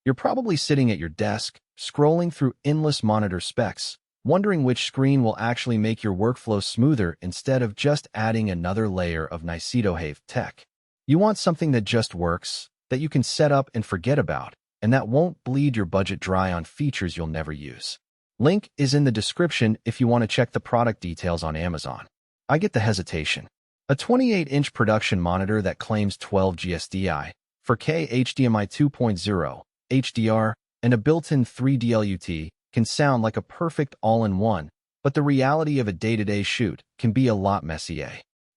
You're probably sitting at your desk, scrolling through endless monitor specs, wondering which screen will actually make your workflow smoother instead of just adding another layer of nice-to-have tech. You want something that just works, that you can set up and forget about, and that won't bleed your budget dry on features you'll never use. Link is in the description if you want to check the product details on Amazon. I get the hesitation. A 28-inch production monitor that claims 12G SDI, 4K HDMI 2.0, HDR, and a built-in 3D LUT can sound like a perfect all-in-one, but the reality of a day-to-day shoot can be a lot messy.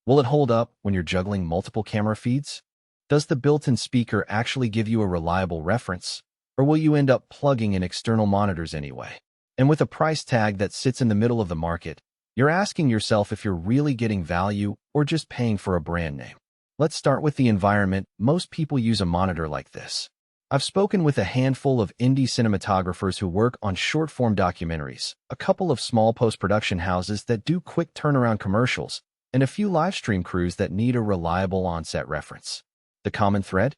Will it hold up when you're juggling multiple camera feeds? Does the built-in speaker actually give you a reliable reference, or will you end up plugging in external monitors anyway? And with a price tag that sits in the middle of the market, you're asking yourself if you're really getting value or just paying for a brand name. Let's start with the environment. Most people use a monitor like this. I've spoken with a handful of indie cinematographers who work on short-form documentaries, a couple of small post-production houses that do quick turnaround commercials, and a few livestream crews that need a reliable on-set reference. The common thread?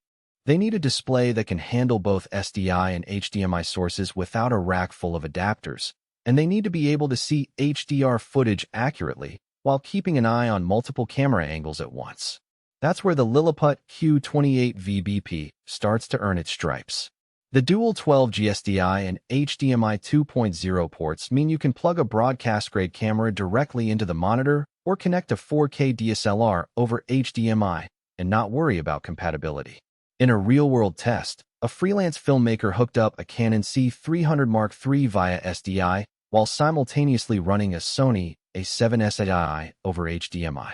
They need a display that can handle both SDI and HDMI sources without a rack full of adapters, and they need to be able to see HDR footage accurately while keeping an eye on multiple camera angles at once. That's where the LILLIPUT Q28 VBP starts to earn its stripes. The dual 12G SDI and HDMI 2.0 ports mean you can plug a broadcast-grade camera directly into the monitor or connect a 4K DSLR over HDMI and not worry about compatibility. In a real-world test, a freelance filmmaker hooked up a Canon C300 Mark III via SDI while simultaneously running a Sony A7 SDI over HDMI.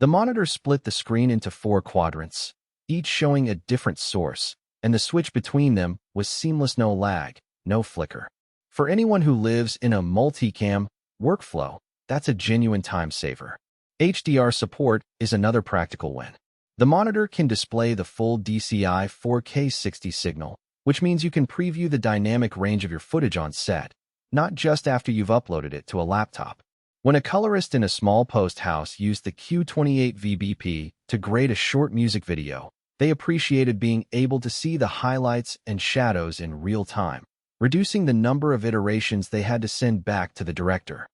The monitor split the screen into 4 quadrants, each showing a different source, and the switch between them was seamless, no lag, no flicker. For anyone who lives in a multicam workflow, that's a genuine time saver. HDR support is another practical win. The monitor can display the full DCI 4K 60 signal, which means you can preview the dynamic range of your footage on set, not just after you've uploaded it to a laptop. When a colorist in a small post house used the Q28 VBP to grade a short music video, they appreciated being able to see the highlights and shadows in real time, reducing the number of iterations they had to send back to the director.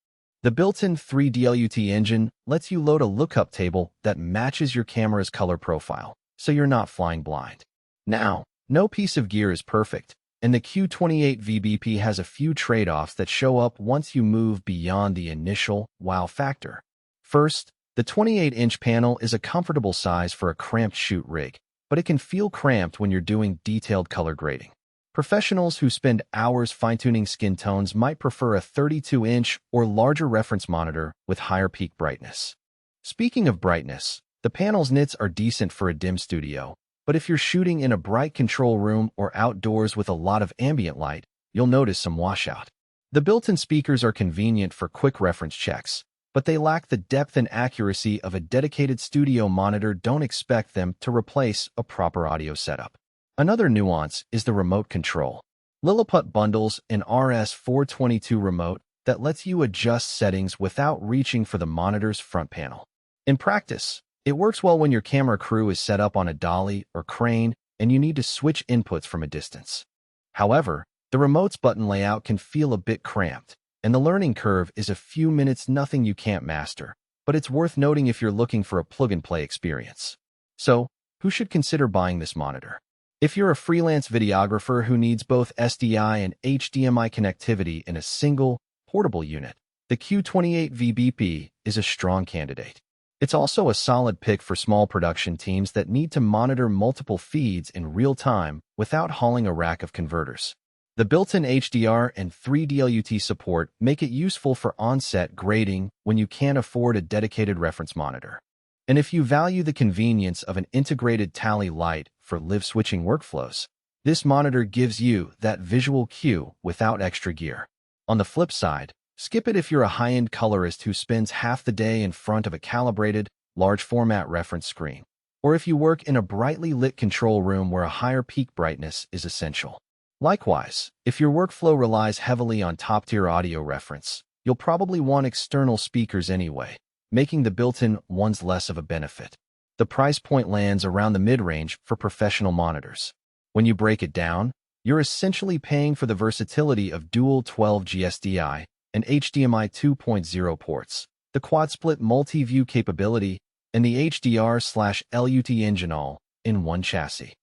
The built-in 3D LUT engine lets you load a lookup table that matches your camera's color profile, so you're not flying blind. Now, no piece of gear is perfect, and the Q28 VBP has a few trade-offs that show up once you move beyond the initial wow factor. First, the 28-inch panel is a comfortable size for a cramped shoot rig, but it can feel cramped when you're doing detailed color grading. Professionals who spend hours fine-tuning skin tones might prefer a 32-inch or larger reference monitor with higher peak brightness. Speaking of brightness, the panel's nits are decent for a dim studio, but if you're shooting in a bright control room or outdoors with a lot of ambient light, you'll notice some washout. The built-in speakers are convenient for quick reference checks, but they lack the depth and accuracy of a dedicated studio monitor. Don't expect them to replace a proper audio setup. Another nuance is the remote control. LILLIPUT bundles an RS422 remote that lets you adjust settings without reaching for the monitor's front panel. In practice, it works well when your camera crew is set up on a dolly or crane and you need to switch inputs from a distance. However, the remote's button layout can feel a bit cramped, and the learning curve is a few minutes. Nothing you can't master, but it's worth noting if you're looking for a plug-and-play experience. So, who should consider buying this monitor? If you're a freelance videographer who needs both SDI and HDMI connectivity in a single, portable unit, the Q28 VBP is a strong candidate. It's also a solid pick for small production teams that need to monitor multiple feeds in real time without hauling a rack of converters. The built-in HDR and 3D LUT support make it useful for on-set grading when you can't afford a dedicated reference monitor. And if you value the convenience of an integrated tally light for live switching workflows, this monitor gives you that visual cue without extra gear. On the flip side, skip it if you're a high-end colorist who spends half the day in front of a calibrated, large-format reference screen, or if you work in a brightly lit control room where a higher peak brightness is essential. Likewise, if your workflow relies heavily on top-tier audio reference, you'll probably want external speakers anyway, making the built-in ones less of a benefit. The price point lands around the mid-range for professional monitors. When you break it down, You're essentially paying for the versatility of dual 12G SDI and HDMI 2.0 ports, the quad-split multi-view capability, and the HDR/LUT engine all in one chassis.